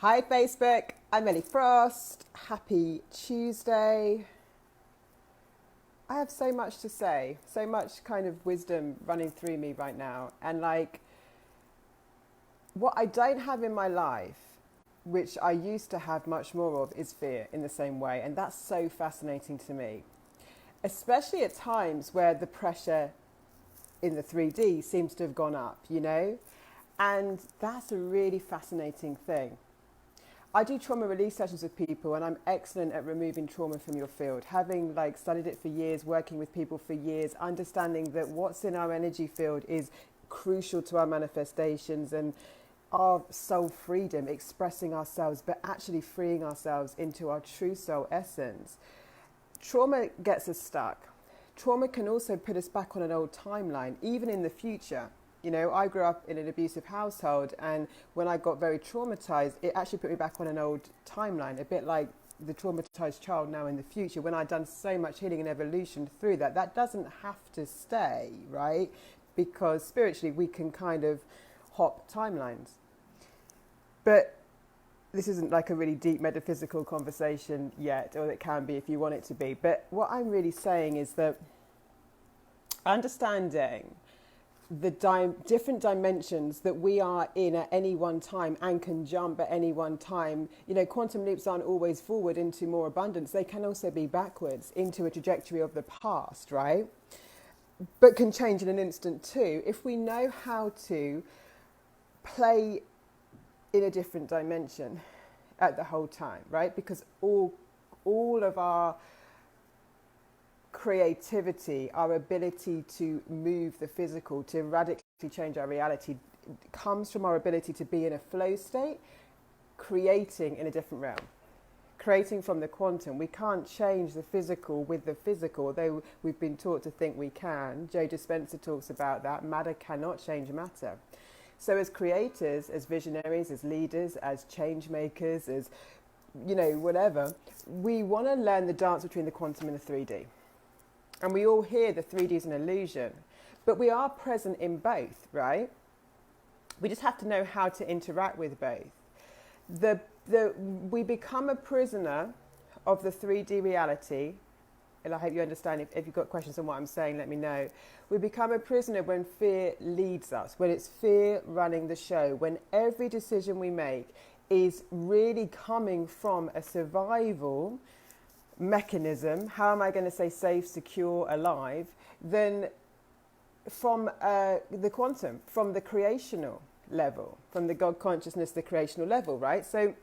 Hi Facebook, I'm Ellie Frost. Happy Tuesday. I have so much to say, so much kind of wisdom running through me right now. And what I don't have in my life, which I used to have much more of, is fear in the same way. And that's so fascinating to me, especially at times where the pressure in the 3D seems to have gone up, you know? And that's a really fascinating thing. I do trauma release sessions with people, and I'm excellent at removing trauma from your field. Having studied it for years, working with people for years, understanding that what's in our energy field is crucial to our manifestations and our soul freedom, expressing ourselves, but actually freeing ourselves into our true soul essence. Trauma gets us stuck. Trauma can also put us back on an old timeline, even in the future. You know, I grew up in an abusive household, and when I got very traumatized, it actually put me back on an old timeline, a bit like the traumatized child now in the future. When I'd done so much healing and evolution through that, that doesn't have to stay, right? Because spiritually, we can kind of hop timelines. But this isn't like a really deep metaphysical conversation yet, or it can be if you want it to be. But what I'm really saying is that understanding the different dimensions that we are in at any one time and can jump at any one time. You know, quantum leaps aren't always forward into more abundance. They can also be backwards into a trajectory of the past, right? But can change in an instant too. If we know how to play in a different dimension at the whole time, right? Because all of our creativity, our ability to move the physical, to radically change our reality, comes from our ability to be in a flow state, creating in a different realm, creating from the quantum. We can't change the physical with the physical, although we've been taught to think we can. Joe Dispenza talks about that. Matter cannot change matter. So as creators, as visionaries, as leaders, as change makers, as, you know, whatever, we want to learn the dance between the quantum and the 3D. And we all hear the 3D is an illusion, but we are present in both, right? We just have to know how to interact with both. We become a prisoner of the 3D reality, and I hope you understand. If you've got questions on what I'm saying, let me know. We become a prisoner when fear leads us, when it's fear running the show, when every decision we make is really coming from a survival mechanism. How am I going to say safe, secure, alive? Then from the quantum, from the creational level, from the God consciousness, the creational level, right? So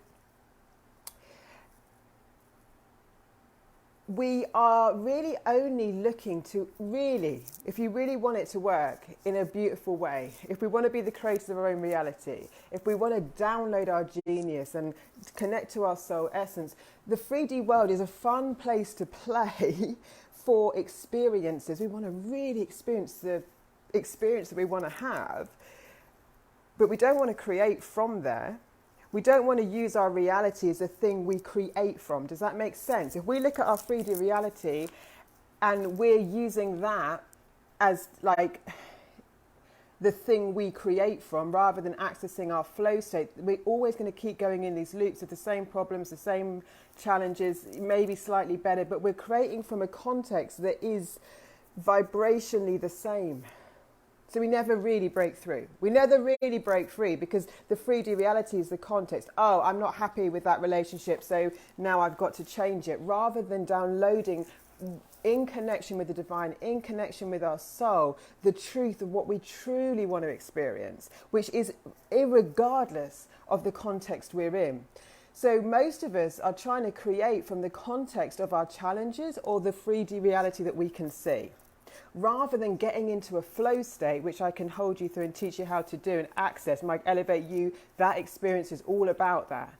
we are really only looking to really, if you really want it to work in a beautiful way, if we want to be the creators of our own reality, if we want to download our genius and connect to our soul essence, the 3D world is a fun place to play for experiences. We want to really experience the experience that we want to have, but we don't want to create from there. We don't want to use our reality as a thing we create from. Does that make sense? If we look at our 3D reality and we're using that as like the thing we create from rather than accessing our flow state, we're always going to keep going in these loops of the same problems, the same challenges, maybe slightly better, but we're creating from a context that is vibrationally the same. So we never really break through. We never really break free because the 3D reality is the context. Oh, I'm not happy with that relationship, so now I've got to change it. Rather than downloading in connection with the divine, in connection with our soul, the truth of what we truly want to experience, which is irregardless of the context we're in. So most of us are trying to create from the context of our challenges or the 3D reality that we can see, rather than getting into a flow state, which I can hold you through and teach you how to do and access. Might elevate you. That experience is all about that.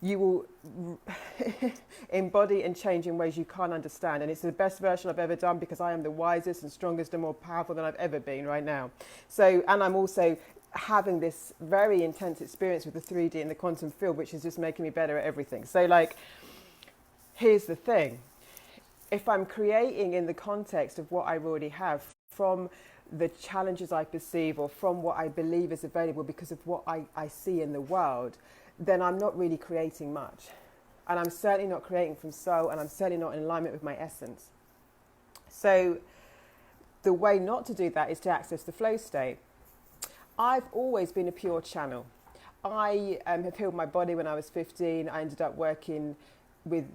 You will embody and change in ways you can't understand. And it's the best version I've ever done because I am the wisest and strongest and more powerful than I've ever been right now. So, and I'm also having this very intense experience with the 3D and the quantum field, which is just making me better at everything. So here's the thing. If I'm creating in the context of what I already have from the challenges I perceive or from what I believe is available because of what I see in the world, then I'm not really creating much. And I'm certainly not creating from soul, and I'm certainly not in alignment with my essence. So the way not to do that is to access the flow state. I've always been a pure channel. I have healed my body when I was 15. I ended up working with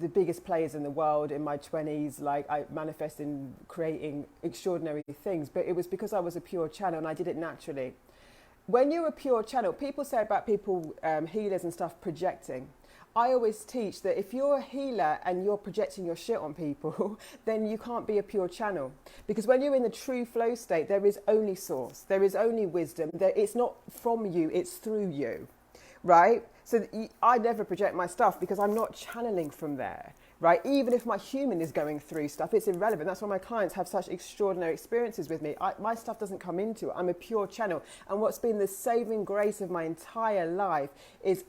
the biggest players in the world in my 20s. Like, I manifested in creating extraordinary things, but it was because I was a pure channel and I did it naturally. When you're a pure channel, people say about people, healers and stuff, projecting. I always teach that if you're a healer and you're projecting your shit on people, then you can't be a pure channel. Because when you're in the true flow state, there is only source, there is only wisdom. It's not from you, it's through you, right? So I never project my stuff because I'm not channeling from there, right? Even if my human is going through stuff, it's irrelevant. That's why my clients have such extraordinary experiences with me. My stuff doesn't come into it. I'm a pure channel. And what's been the saving grace of my entire life is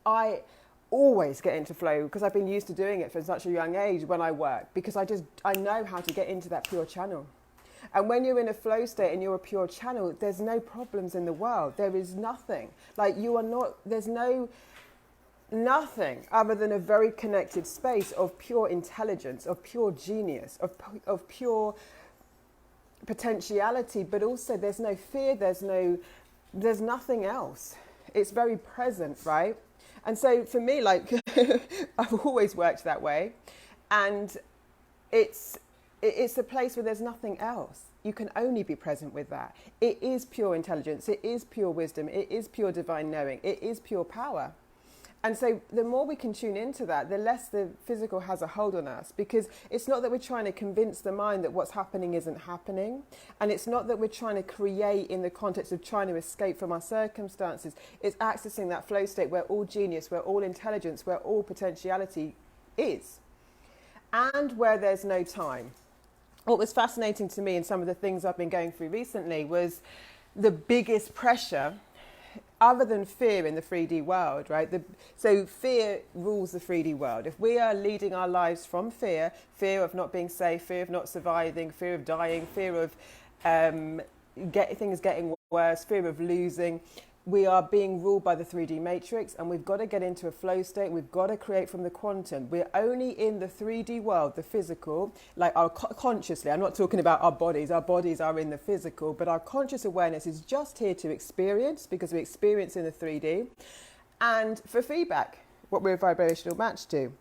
I always get into flow because I've been used to doing it from such a young age when I work, because I know how to get into that pure channel. And when you're in a flow state and you're a pure channel, there's no problems in the world. There is nothing. Like, you are not, there's nothing other than a very connected space of pure intelligence, of pure genius, of pure potentiality, but also there's no fear, there's nothing else. It's very present, right? And so for me, like, I've always worked that way, and it's a place where there's nothing else. You can only be present with that. It is pure intelligence. It is pure wisdom. It is pure divine knowing. It is pure power. And so the more we can tune into that, the less the physical has a hold on us, because it's not that we're trying to convince the mind that what's happening isn't happening. And it's not that we're trying to create in the context of trying to escape from our circumstances. It's accessing that flow state where all genius, where all intelligence, where all potentiality is, and where there's no time. What was fascinating to me in some of the things I've been going through recently was the biggest pressure other than fear in the 3D world, right? So fear rules the 3D world. If we are leading our lives from fear of not being safe, fear of not surviving, fear of dying, fear of things getting worse, fear of losing, we are being ruled by the 3D matrix, and we've got to get into a flow state. We've got to create from the quantum. We're only in the 3D world, the physical, like our consciously. I'm not talking about our bodies. Our bodies are in the physical, but our conscious awareness is just here to experience, because we experience in the 3D, and for feedback, what we're a vibrational match to.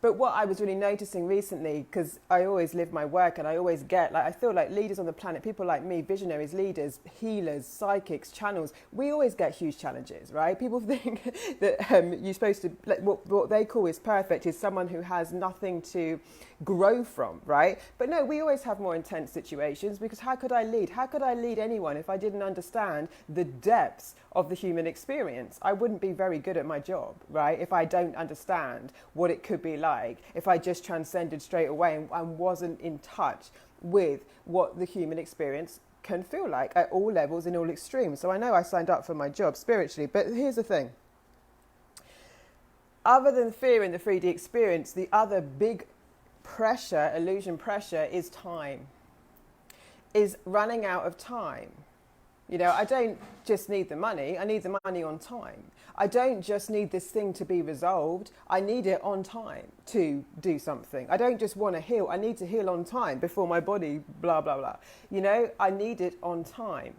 But what I was really noticing recently, because I always live my work and I always get, like, I feel like leaders on the planet, people like me, visionaries, leaders, healers, psychics, channels, we always get huge challenges, right? People think that you're supposed to, like, what they call is perfect is someone who has nothing to grow from, right? But no, we always have more intense situations, because how could I lead? How could I lead anyone if I didn't understand the depths of the human experience? I wouldn't be very good at my job, right? If I don't understand what it could be like, if I just transcended straight away and wasn't in touch with what the human experience can feel like at all levels, in all extremes. So I know I signed up for my job spiritually, but here's the thing. Other than fear in the 3D experience, the other big pressure, illusion pressure, is time, is running out of time. You know, I don't just need the money, I need the money on time. I don't just need this thing to be resolved, I need it on time to do something. I don't just want to heal, I need to heal on time before my body blah, blah, blah. You know, I need it on time.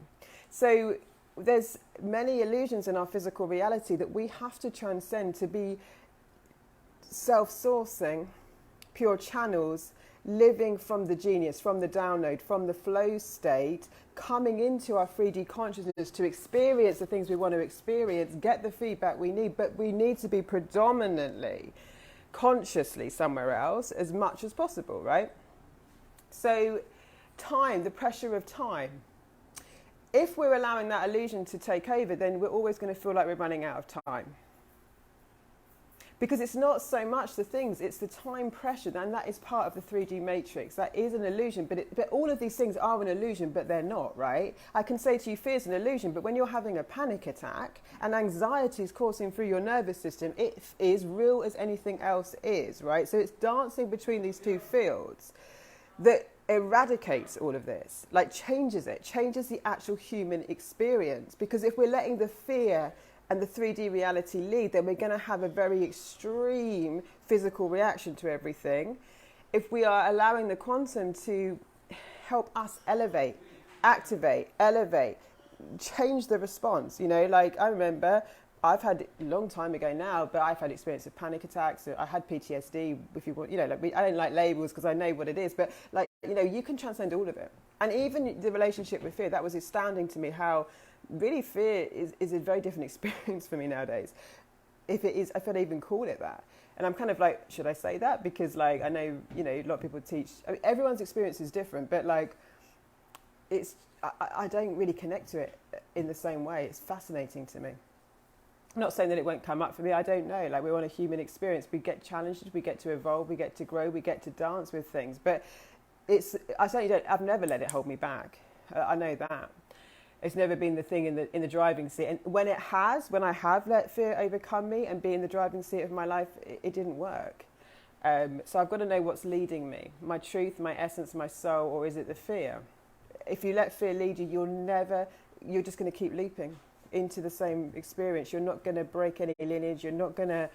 So there's many illusions in our physical reality that we have to transcend to be self-sourcing, pure channels, living from the genius, from the download, from the flow state, coming into our 3D consciousness to experience the things we want to experience, get the feedback we need, but we need to be predominantly consciously somewhere else as much as possible, right? So time, the pressure of time. If we're allowing that illusion to take over, then we're always going to feel like we're running out of time. Because it's not so much the things, it's the time pressure, and that is part of the 3D matrix. That is an illusion, but all of these things are an illusion, but they're not, right? I can say to you, fear is an illusion, but when you're having a panic attack and anxiety is coursing through your nervous system, it is real as anything else is, right? So it's dancing between these two fields that eradicates all of this, like changes it, changes the actual human experience. Because if we're letting the fear and the 3D reality lead, then we're going to have a very extreme physical reaction to everything. If we are allowing the quantum to help us elevate, activate, elevate, change the response, you know, like I remember I've had a long time ago now, but I've had experience of panic attacks. I had PTSD, if you want, you know, like I don't like labels because I know what it is, but like, you know, you can transcend all of it. And even the relationship with fear, that was astounding to me how really fear is a very different experience for me nowadays. If it is, if I'd even call it that. And I'm kind of like, should I say that? Because like, I know, you know, a lot of people teach, I mean, everyone's experience is different, but like, I don't really connect to it in the same way. It's fascinating to me. I'm not saying that it won't come up for me. I don't know. Like, we're on a human experience. We get challenged, we get to evolve, we get to grow, we get to dance with things. But I certainly don't, I've never let it hold me back. I know that. It's never been the thing in the driving seat. And when I have let fear overcome me and be in the driving seat of my life, it didn't work. So I've got to know what's leading me, my truth, my essence, my soul, or is it the fear? If you let fear lead you, you're just going to keep looping into the same experience. You're not going to break any lineage. You're not going to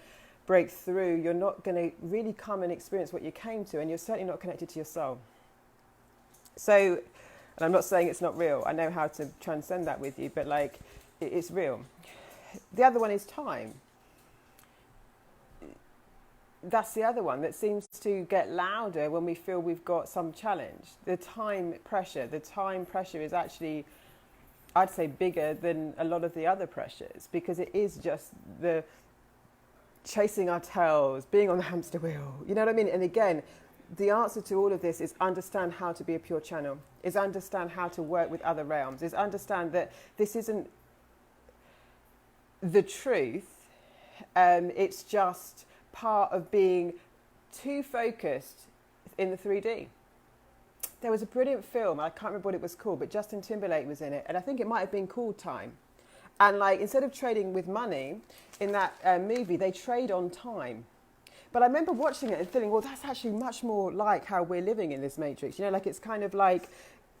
break through. You're not going to really come and experience what you came to, and you're certainly not connected to your soul. So, and I'm not saying it's not real. I know how to transcend that with you, but like, it's real. The other one is time. That's the other one that seems to get louder when we feel we've got some challenge. The time pressure is actually, I'd say, bigger than a lot of the other pressures, because it is just the chasing our tails, being on the hamster wheel. You know what I mean? And again, the answer to all of this is understand how to be a pure channel, is understand how to work with other realms, is understand that this isn't the truth. It's just part of being too focused in the 3D. There was a brilliant film, I can't remember what it was called, but Justin Timberlake was in it, and I think it might have been called Time. And like, instead of trading with money in that movie, they trade on time. But I remember watching it and feeling, well, that's actually much more like how we're living in this matrix. You know, like, it's kind of like,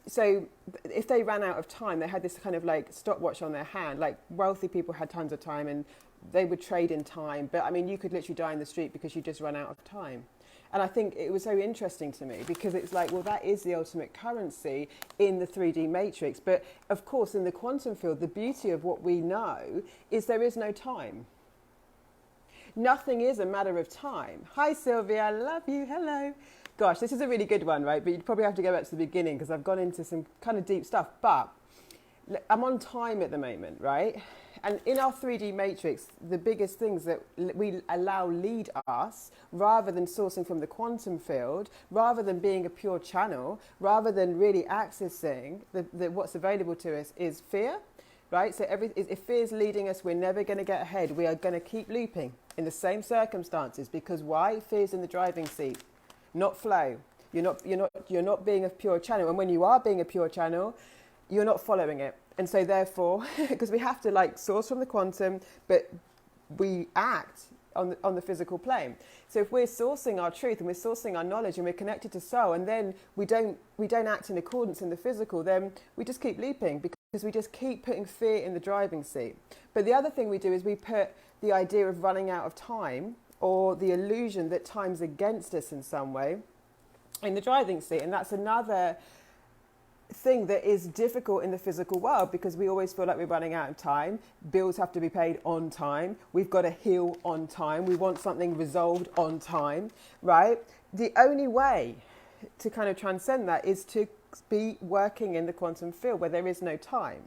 so if they ran out of time, they had this kind of like stopwatch on their hand. Like, wealthy people had tons of time and they would trade in time. But I mean, you could literally die in the street because you just run out of time. And I think it was so interesting to me because it's like, well, that is the ultimate currency in the 3D matrix. But of course, in the quantum field, the beauty of what we know is there is no time. Nothing is a matter of time. Hi, Sylvia, I love you. Hello. Gosh, this is a really good one, right? But you'd probably have to go back to the beginning because I've gone into some kind of deep stuff. But I'm on time at the moment, right? And in our 3D matrix, the biggest things that we allow lead us, rather than sourcing from the quantum field, rather than being a pure channel, rather than really accessing what's available to us, is fear, right? So if fear is leading us, we're never going to get ahead. We are going to keep looping in the same circumstances. Because why? Fear's in the driving seat, not flow. You're not being a pure channel. And when you are being a pure channel, you're not following it. And so therefore, because we have to like source from the quantum, but we act on the physical plane. So if we're sourcing our truth and we're sourcing our knowledge and we're connected to soul, and then we don't act in accordance in the physical, then we just keep looping because we just keep putting fear in the driving seat. But the other thing we do is we put the idea of running out of time, or the illusion that time's against us in some way, in the driving seat. And that's another thing that is difficult in the physical world, because we always feel like we're running out of time. Bills have to be paid on time. We've got to heal on time. We want something resolved on time, right? The only way to kind of transcend that is to be working in the quantum field where there is no time.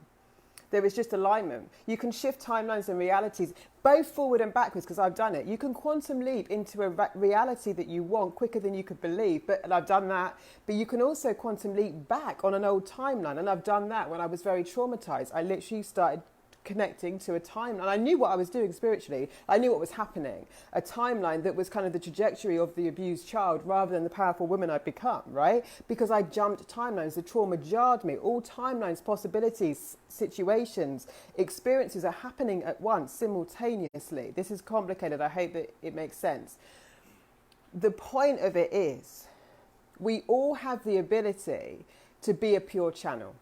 There is just alignment. You can shift timelines and realities, both forward and backwards, because I've done it. You can quantum leap into a reality that you want quicker than you could believe, and I've done that. But you can also quantum leap back on an old timeline, and I've done that when I was very traumatized. I literally started connecting to a timeline. I knew what I was doing spiritually. I knew what was happening. A timeline that was kind of the trajectory of the abused child rather than the powerful woman I'd become, right? Because I jumped timelines. The trauma jarred me. All timelines, possibilities, situations, experiences are happening at once, simultaneously. This is complicated. I hope that it makes sense. The point of it is we all have the ability to be a pure channel.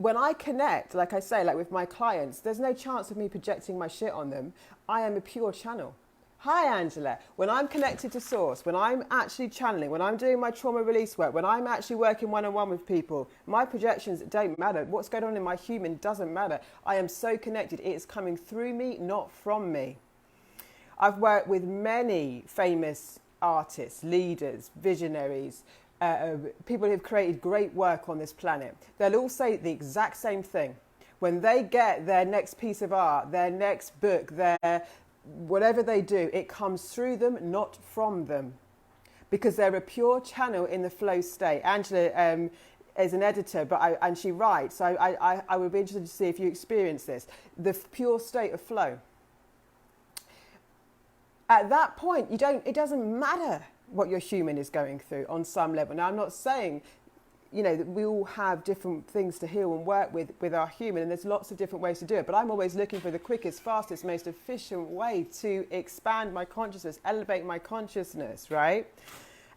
when I connect, like I say, like with my clients, there's no chance of me projecting my shit on them. I am a pure channel. Hi, Angela. When I'm connected to source, when I'm actually channeling, when I'm doing my trauma release work, when I'm actually working one-on-one with people, my projections don't matter. What's going on in my human doesn't matter. I am so connected. It is coming through me, not from me. I've worked with many famous artists, leaders, visionaries, people who have created great work on this planet. They'll all say the exact same thing. When they get their next piece of art, their next book, their whatever they do, it comes through them, not from them, because they're a pure channel in the flow state. Angela is an editor, and she writes. So I would be interested to see if you experience this, the pure state of flow. At that point, it doesn't matter what your human is going through on some level. Now, I'm not saying, that we all have different things to heal and work with our human, and there's lots of different ways to do it. But I'm always looking for the quickest, fastest, most efficient way to expand my consciousness, elevate my consciousness, right?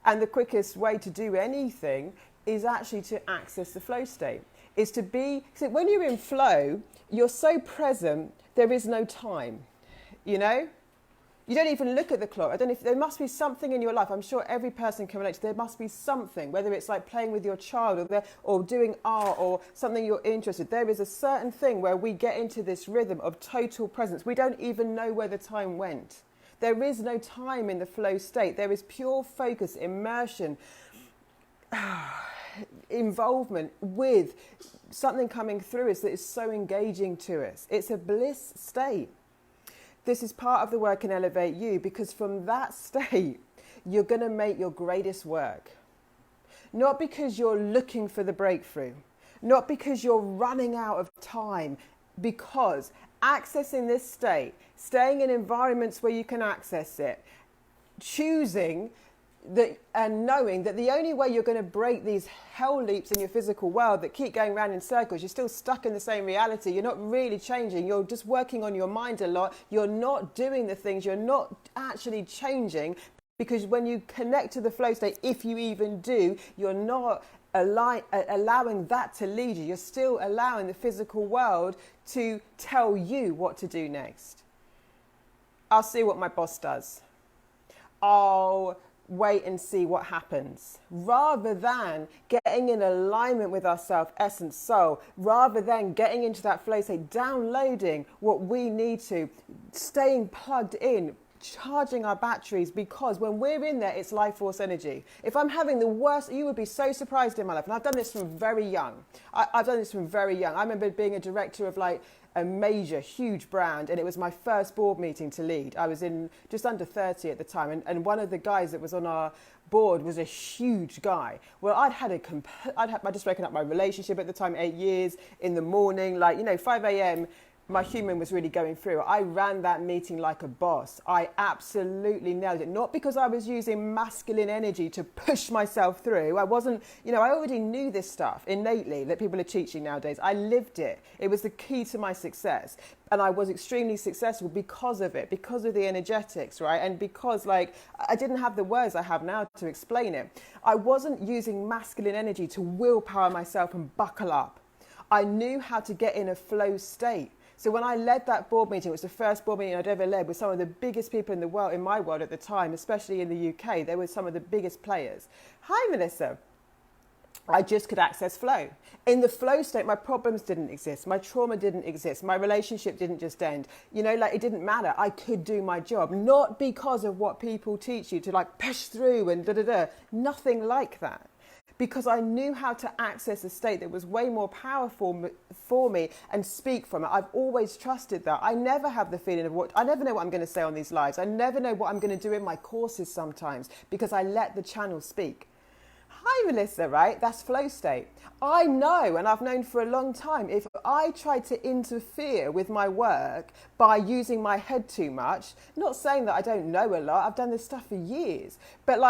And the quickest way to do anything is actually to access the flow state. Is to be, so when you're in flow, you're so present, there is no time, You don't even look at the clock. I don't know if there must be something in your life. I'm sure every person can relate to. There must be something, whether it's like playing with your child or doing art or something you're interested. There is a certain thing where we get into this rhythm of total presence. We don't even know where the time went. There is no time in the flow state. There is pure focus, immersion, involvement with something coming through us that is so engaging to us. It's a bliss state. This is part of the work in Elevate You, because from that state, you're going to make your greatest work. Not because you're looking for the breakthrough, not because you're running out of time, because accessing this state, staying in environments where you can access it, choosing that and knowing that the only way you're going to break these hell leaps in your physical world that keep going round in circles, you're still stuck in the same reality, you're not really changing, you're just working on your mind a lot, you're not doing the things, you're not actually changing, because when you connect to the flow state, if you even do, you're not allowing that to lead you, you're still allowing the physical world to tell you what to do next. I'll see what my boss does. I'll wait and see what happens, rather than getting in alignment with our self, essence, soul, rather than getting into that flow state, downloading what we need to, staying plugged in, charging our batteries, because when we're in there, it's life force energy. If I'm having the worst, you would be so surprised in my life, and I've done this from very young. I've done this from very young. I remember being a director of like a major, huge brand, and it was my first board meeting to lead. I was in just under 30 at the time, and one of the guys that was on our board was a huge guy. Well, I'd just broken up my relationship at the time, 8 years, in the morning, 5 a.m., my human was really going through. I ran that meeting like a boss. I absolutely nailed it. Not because I was using masculine energy to push myself through. I wasn't, I already knew this stuff innately that people are teaching nowadays. I lived it. It was the key to my success. And I was extremely successful because of it, because of the energetics, right? And because I didn't have the words I have now to explain it. I wasn't using masculine energy to willpower myself and buckle up. I knew how to get in a flow state. So when I led that board meeting, it was the first board meeting I'd ever led with some of the biggest people in the world, in my world at the time, especially in the UK. They were some of the biggest players. Hi, Melissa. I just could access flow. In the flow state, my problems didn't exist. My trauma didn't exist. My relationship didn't just end. It didn't matter. I could do my job. Not because of what people teach you to push through and da-da-da. Nothing like that. Because I knew how to access a state that was way more powerful for me and speak from it. I've always trusted that. I never have the feeling of I never know what I'm going to say on these lives. I never know what I'm going to do in my courses sometimes, because I let the channel speak. Hi, Melissa, right? That's flow state. I know, and I've known for a long time, if I try to interfere with my work by using my head too much, not saying that I don't know a lot, I've done this stuff for years, but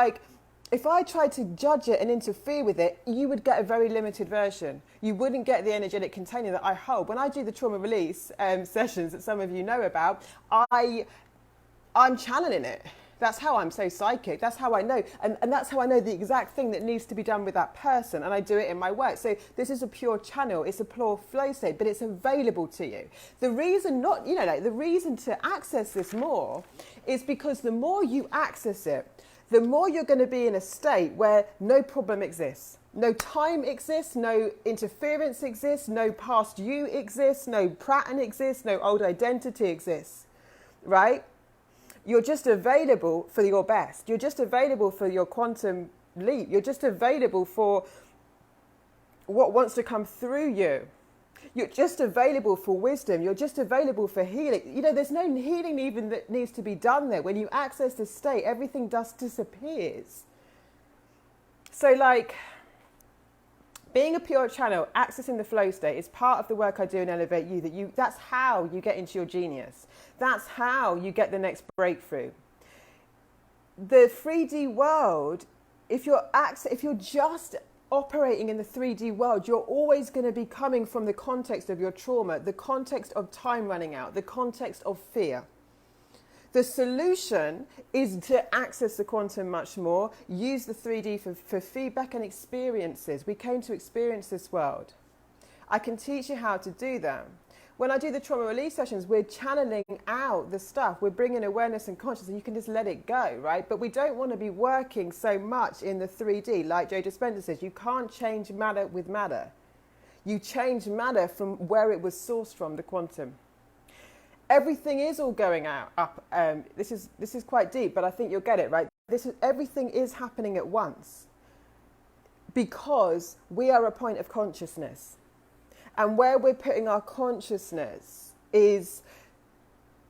if I tried to judge it and interfere with it, you would get a very limited version. You wouldn't get the energetic container that I hold. When I do the trauma release sessions that some of you know about, I'm channeling it. That's how I'm so psychic. That's how I know. And that's how I know the exact thing that needs to be done with that person. And I do it in my work. So this is a pure channel. It's a pure flow state, but it's available to you. The reason the reason to access this more is because the more you access it, the more you're going to be in a state where no problem exists. No time exists, no interference exists, no past you exists, no pattern exists, no old identity exists, right? You're just available for your best. You're just available for your quantum leap. You're just available for what wants to come through you. You're just available for wisdom. You're just available for healing. There's no healing even that needs to be done there. When you access this state, everything just disappears. So being a pure channel, accessing the flow state is part of the work I do in Elevate You. That's how you get into your genius. That's how you get the next breakthrough. The 3D world, if you're just operating in the 3D world, you're always going to be coming from the context of your trauma, the context of time running out, the context of fear. The solution is to access the quantum much more, use the 3D for feedback and experiences. We came to experience this world. I can teach you how to do that. When I do the trauma release sessions, we're channeling out the stuff. We're bringing awareness and consciousness, and you can just let it go, right? But we don't want to be working so much in the 3D. Like Joe Dispenza says, you can't change matter with matter. You change matter from where it was sourced from, the quantum. Everything is all going up. This is quite deep, but I think you'll get it, right? Everything is happening at once because we are a point of consciousness. And where we're putting our consciousness is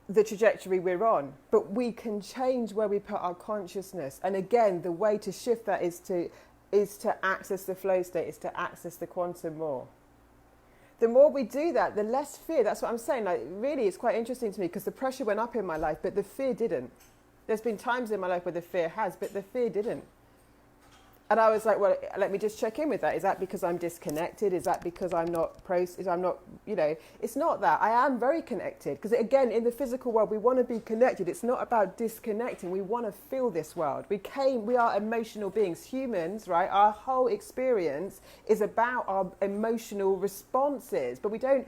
the trajectory we're on. But we can change where we put our consciousness. And again, the way to shift that is to access the flow state, is to access the quantum more. The more we do that, the less fear. That's what I'm saying. Really, it's quite interesting to me because the pressure went up in my life, but the fear didn't. There's been times in my life where the fear has, but the fear didn't. And I was like, well, let me just check in with that. Is that because I'm disconnected? Is that because I'm not it's not that. I am very connected. Because again, in the physical world, we want to be connected. It's not about disconnecting. We want to feel this world. We are emotional beings, humans, right? Our whole experience is about our emotional responses. But we don't,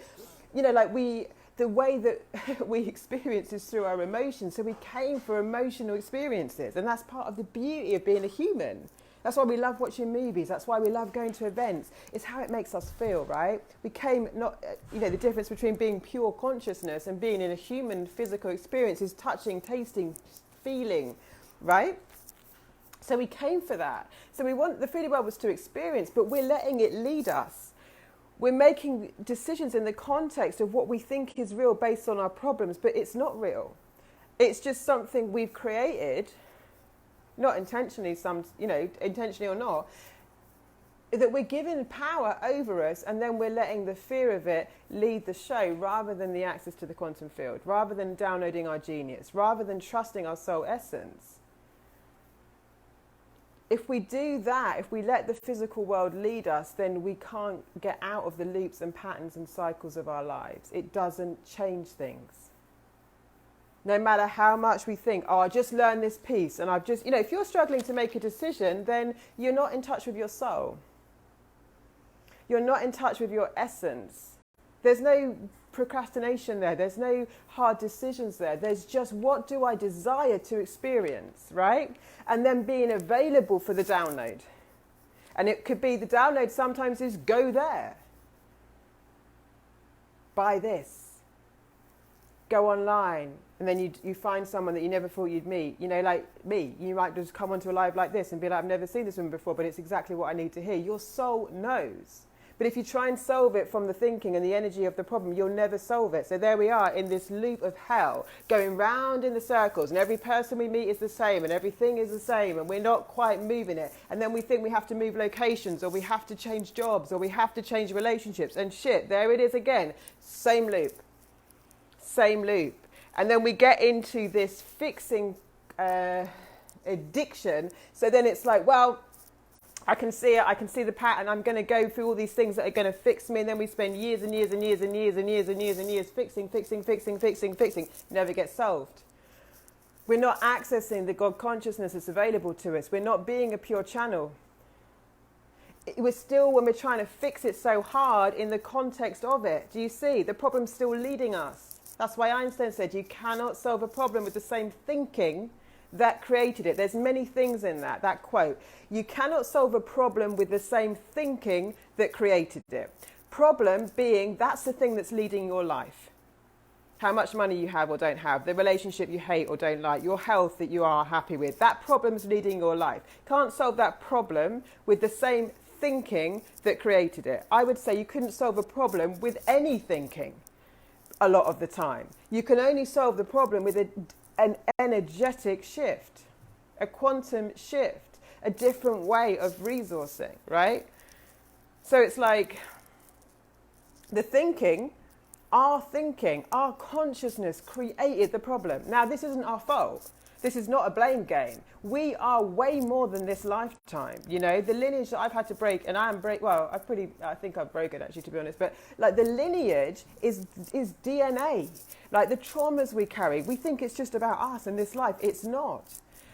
the way that we experience is through our emotions. So we came for emotional experiences. And that's part of the beauty of being a human. That's why we love watching movies. That's why we love going to events. It's how it makes us feel, right? We came the difference between being pure consciousness and being in a human physical experience is touching, tasting, feeling, right? So we came for that. So we want the 3D world was to experience, but we're letting it lead us. We're making decisions in the context of what we think is real based on our problems, but it's not real. It's just something we've created. Not intentionally, intentionally or not, that we're giving power over us and then we're letting the fear of it lead the show rather than the access to the quantum field, rather than downloading our genius, rather than trusting our soul essence. If we do that, if we let the physical world lead us, then we can't get out of the loops and patterns and cycles of our lives. It doesn't change things. No matter how much we think, I just learned this piece and I've just, if you're struggling to make a decision, then you're not in touch with your soul. You're not in touch with your essence. There's no procrastination there. There's no hard decisions there. There's just, what do I desire to experience, right? And then being available for the download. And it could be the download sometimes is go there. Buy this. Go online. And then you find someone that you never thought you'd meet. Like me, you might just come onto a live like this and be like, I've never seen this woman before, but it's exactly what I need to hear. Your soul knows. But if you try and solve it from the thinking and the energy of the problem, you'll never solve it. So there we are in this loop of hell, going round in the circles, and every person we meet is the same, and everything is the same, and we're not quite moving it. And then we think we have to move locations, or we have to change jobs, or we have to change relationships, and shit, there it is again. Same loop. Same loop. And then we get into this fixing addiction. So then it's like, well, I can see it. I can see the pattern. I'm going to go through all these things that are going to fix me. And then we spend years and years and years and years and years and years and years fixing. Never gets solved. We're not accessing the God consciousness that's available to us. We're not being a pure channel. We're still, when we're trying to fix it so hard in the context of it, do you see? The problem's still leading us. That's why Einstein said you cannot solve a problem with the same thinking that created it. There's many things in that quote. You cannot solve a problem with the same thinking that created it. Problem being, that's the thing that's leading your life. How much money you have or don't have, the relationship you hate or don't like, your health that you are happy with. That problem's leading your life. Can't solve that problem with the same thinking that created it. I would say you couldn't solve a problem with any thinking a lot of the time. You can only solve the problem with an energetic shift, a quantum shift, a different way of resourcing, right? So it's like the thinking, our consciousness created the problem. Now, this isn't our fault. This is not a blame game. We are way more than this lifetime. You know, the lineage that I've had to break, and I think I've broken actually, to be honest, but like the lineage is DNA. Like the traumas we carry, we think it's just about us and this life. It's not.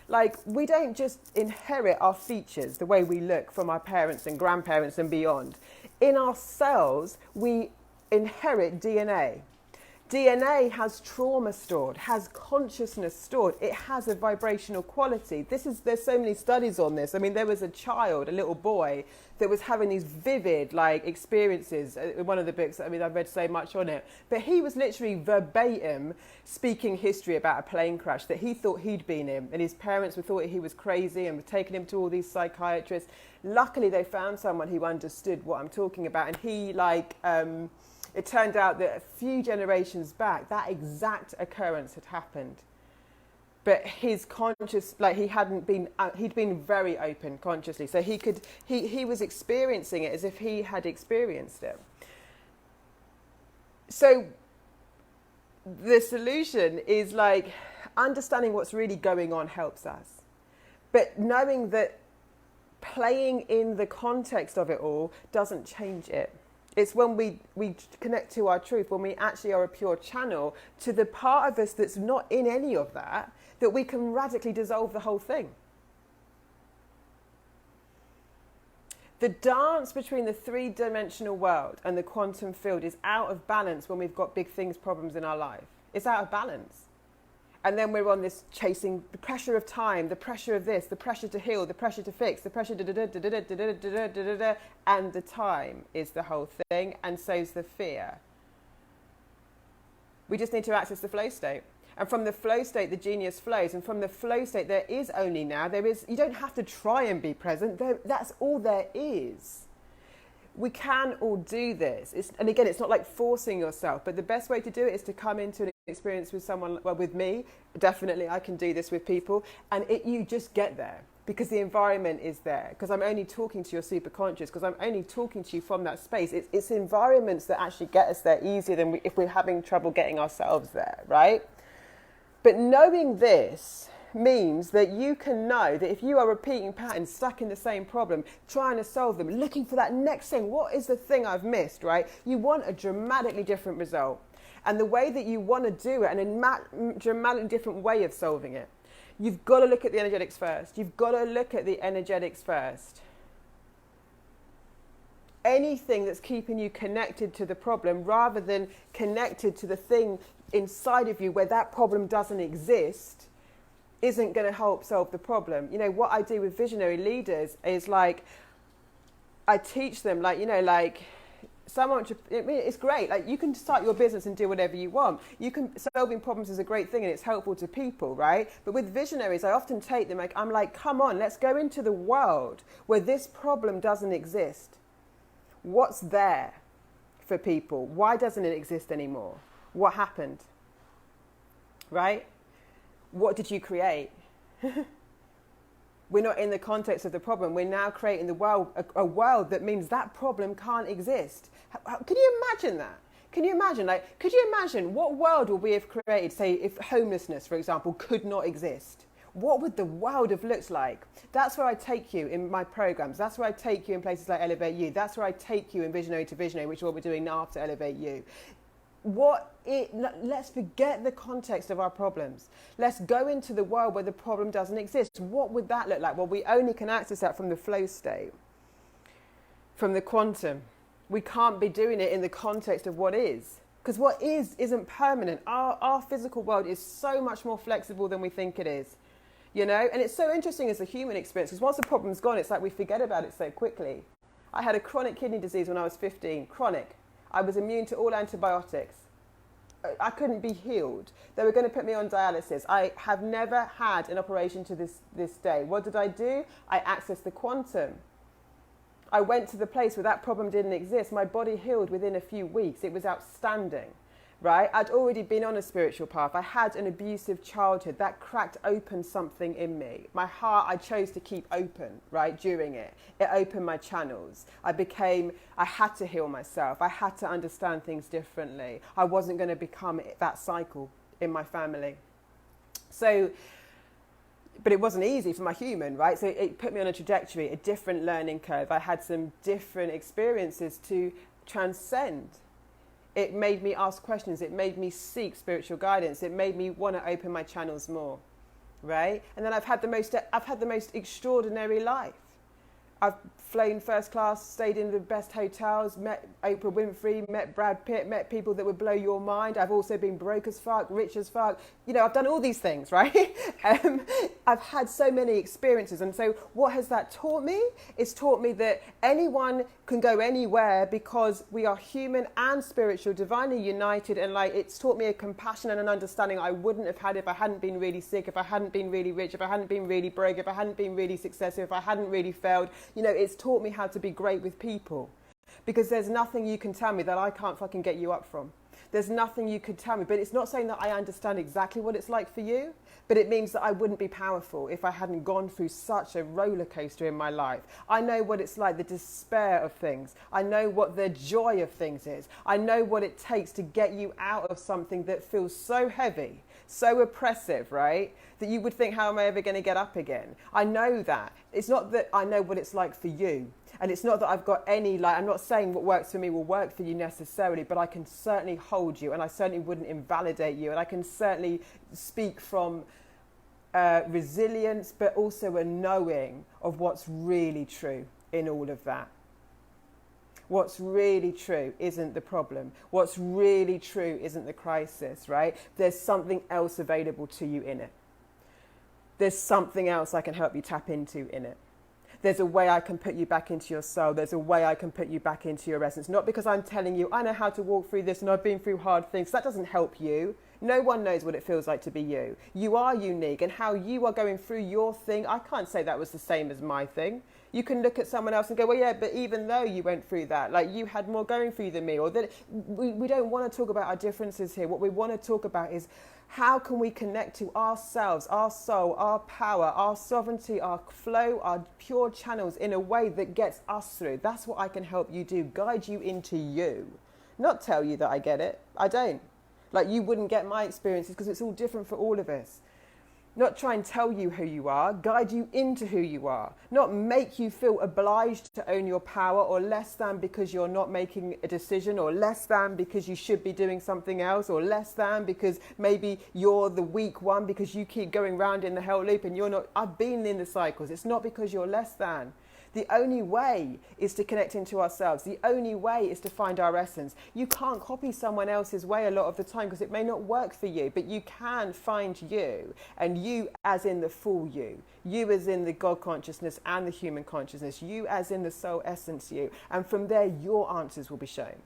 Like, we don't just inherit our features, the way we look, from our parents and grandparents and beyond. In our cells, we inherit DNA. DNA has trauma stored, has consciousness stored. It has a vibrational quality. There's so many studies on this. I mean, there was a child, a little boy, that was having these vivid, like, experiences. In one of the books, I mean, I've read so much on it. But he was literally verbatim speaking history about a plane crash that he thought he'd been in. And his parents thought he was crazy and were taking him to all these psychiatrists. Luckily, they found someone who understood what I'm talking about. And he, it turned out that a few generations back, that exact occurrence had happened. But his conscious, he'd been very open consciously. So he was experiencing it as if he had experienced it. So the solution is like understanding what's really going on helps us. But knowing that playing in the context of it all doesn't change it. It's when we connect to our truth, when we actually are a pure channel to the part of us that's not in any of that, that we can radically dissolve the whole thing. The dance between the three-dimensional world and the quantum field is out of balance when we've got big things, problems in our life. It's out of balance. And then we're on this chasing the pressure of time, the pressure of this, the pressure to heal, the pressure to fix, the pressure and the time is the whole thing, and so's the fear. We just need to access the flow state. And from the flow state, the genius flows. And from the flow state, you don't have to try and be present. That's all there is. We can all do this. And again, it's not like forcing yourself, but the best way to do it is to come into an experience with someone, well, with me, definitely I can do this with people, and you just get there because the environment is there, because I'm only talking to your superconscious, because I'm only talking to you from that space. It's environments that actually get us there easier than if we're having trouble getting ourselves there, right? But knowing this means that you can know that if you are repeating patterns, stuck in the same problem, trying to solve them, looking for that next thing, what is the thing I've missed, right? You want a dramatically different result. And the way that you want to do it, and a dramatically different way of solving it, you've got to look at the energetics first. You've got to look at the energetics first. Anything that's keeping you connected to the problem rather than connected to the thing inside of you where that problem doesn't exist isn't going to help solve the problem. You know, what I do with visionary leaders is like, I teach them, it's great. Like, you can start your business and do whatever you want. Solving problems is a great thing and it's helpful to people, right? But with visionaries, I often take them, I'm like, come on, let's go into the world where this problem doesn't exist. What's there for people? Why doesn't it exist anymore? What happened? Right? What did you create? We're not in the context of the problem. We're now creating the world, a world that means that problem can't exist. Can you imagine that? Can you imagine? Could you imagine what world would we have created, say, if homelessness, for example, could not exist? What would the world have looked like? That's where I take you in my programs. That's where I take you in places like Elevate You. That's where I take you in Visionary to Visionary, which is what we're doing now after Elevate You. let's forget the context of our problems. Let's go into the world where the problem doesn't exist. What would that look like? Well, we only can access that from the flow state, from the quantum. We can't be doing it in the context of what is. Because what is isn't permanent. Our physical world is so much more flexible than we think it is. You know? And it's so interesting as a human experience, because once the problem's gone, it's like we forget about it so quickly. I had a chronic kidney disease when I was 15. Chronic. I was immune to all antibiotics. I couldn't be healed. They were going to put me on dialysis. I have never had an operation to this day. What did I do? I accessed the quantum. I went to the place where that problem didn't exist. My body healed within a few weeks. It was outstanding, right? I'd already been on a spiritual path. I had an abusive childhood. That cracked open something in me. My heart, I chose to keep open, right, during it. It opened my channels. I had to heal myself. I had to understand things differently. I wasn't going to become that cycle in my family. But it wasn't easy for my human, right? So it put me on a trajectory, a different learning curve. I had some different experiences to transcend. It made me ask questions. It made me seek spiritual guidance. It made me want to open my channels more, right? And then I've had the most extraordinary life. I've flown first class, stayed in the best hotels, met Oprah Winfrey, met Brad Pitt, met people that would blow your mind. I've also been broke as fuck, rich as fuck. You know, I've done all these things, right? I've had so many experiences. And so what has that taught me? It's taught me that anyone can go anywhere because we are human and spiritual, divinely united. And like, it's taught me a compassion and an understanding I wouldn't have had if I hadn't been really sick, if I hadn't been really rich, if I hadn't been really broke, if I hadn't been really successful, if I hadn't really failed. You know, it's taught me how to be great with people, because there's nothing you can tell me that I can't fucking get you up from. There's nothing you could tell me, but it's not saying that I understand exactly what it's like for you, but it means that I wouldn't be powerful if I hadn't gone through such a roller coaster in my life. I know what it's like, the despair of things. I know what the joy of things is. I know what it takes to get you out of something that feels so heavy, so oppressive, right? That you would think, how am I ever going to get up again? I know that. It's not that I know what it's like for you. And it's not that I've got any, like, I'm not saying what works for me will work for you necessarily, but I can certainly hold you, and I certainly wouldn't invalidate you. And I can certainly speak from resilience, but also a knowing of what's really true in all of that. What's really true isn't the problem. What's really true isn't the crisis, right? There's something else available to you in it. There's something else I can help you tap into in it. There's a way I can put you back into your soul. There's a way I can put you back into your essence. Not because I'm telling you, I know how to walk through this and I've been through hard things. That doesn't help you. No one knows what it feels like to be you. You are unique, and how you are going through your thing, I can't say that was the same as my thing. You can look at someone else and go, well, yeah, but even though you went through that, like, you had more going for you than me. Or that we don't want to talk about our differences here. What we want to talk about is, how can we connect to ourselves, our soul, our power, our sovereignty, our flow, our pure channels in a way that gets us through? That's what I can help you do, guide you into you. Not tell you that I get it. I don't. Like, you wouldn't get my experiences because it's all different for all of us. Not try and tell you who you are, guide you into who you are. Not make you feel obliged to own your power, or less than because you're not making a decision, or less than because you should be doing something else, or less than because maybe you're the weak one because you keep going round in the hell loop and you're not. I've been in the cycles. It's not because you're less than. The only way is to connect into ourselves. The only way is to find our essence. You can't copy someone else's way a lot of the time because it may not work for you, but you can find you, and you as in the full you as in the God consciousness and the human consciousness, you as in the soul essence you, and from there your answers will be shown.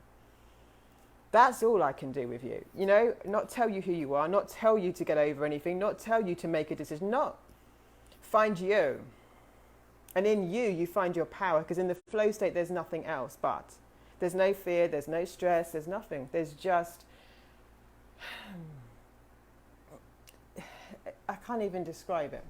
That's all I can do with you. You know, not tell you who you are, not tell you to get over anything, not tell you to make a decision, not. Find you. And in you, you find your power, because in the flow state, there's nothing else but. There's no fear, there's no stress, there's nothing. There's just, I can't even describe it,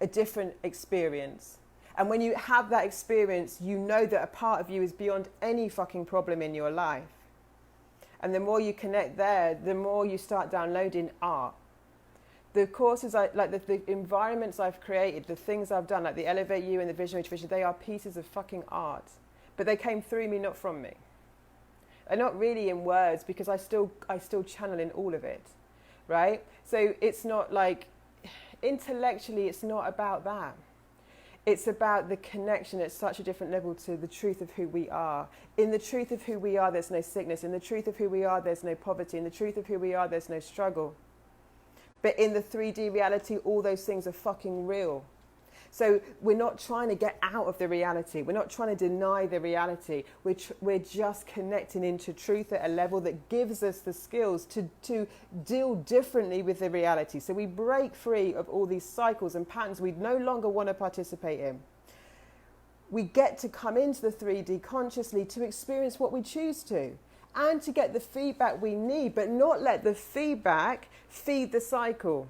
a different experience. And when you have that experience, you know that a part of you is beyond any fucking problem in your life. And the more you connect there, the more you start downloading art. The courses, the environments I've created, the things I've done, like the Elevate You and the Visionary Vision, they are pieces of fucking art. But they came through me, not from me. are not really in words, because I still channel in all of it, right? So it's not like, intellectually, it's not about that. It's about the connection at such a different level to the truth of who we are. In the truth of who we are, there's no sickness. In the truth of who we are, there's no poverty. In the truth of who we are, there's no struggle. But in the 3D reality, all those things are fucking real. So we're not trying to get out of the reality. We're not trying to deny the reality. We're just connecting into truth at a level that gives us the skills to deal differently with the reality. So we break free of all these cycles and patterns we no longer want to participate in. We get to come into the 3D consciously to experience what we choose to, and to get the feedback we need, but not let the feedback feed the cycle.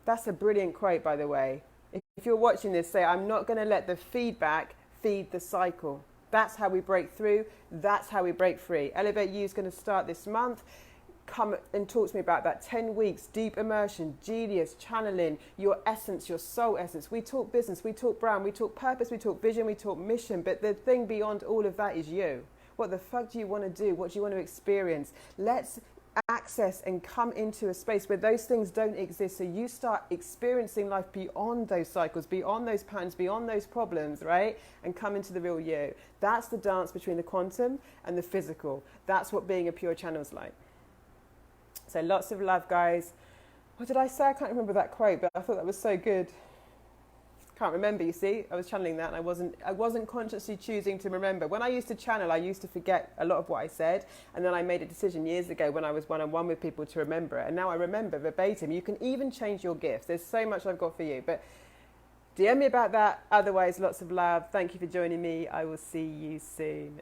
That's a brilliant quote, by the way. If you're watching this, say, I'm not going to let the feedback feed the cycle. That's how we break through. That's how we break free. Elevate You is going to start this month. Come and talk to me about that. 10 weeks, deep immersion, genius, channeling, your essence, your soul essence. We talk business, we talk brand, we talk purpose, we talk vision, we talk mission. But the thing beyond all of that is you. What the fuck do you want to do? What do you want to experience? Let's access and come into a space where those things don't exist, so you start experiencing life beyond those cycles, beyond those patterns, beyond those problems, right? And come into the real you. That's the dance between the quantum and the physical. That's what being a pure channel is like. So lots of love, guys. What did I say? I can't remember that quote, but I thought that was so good. Can't remember, you see. I was channeling that and I wasn't consciously choosing to remember. When I used to channel, I used to forget a lot of what I said, and then I made a decision years ago when I was one-on-one with people to remember it, and now I remember verbatim. You can even change your gifts. There's so much I've got for you, but DM me about that. Otherwise, lots of love. Thank you for joining me. I will see you soon.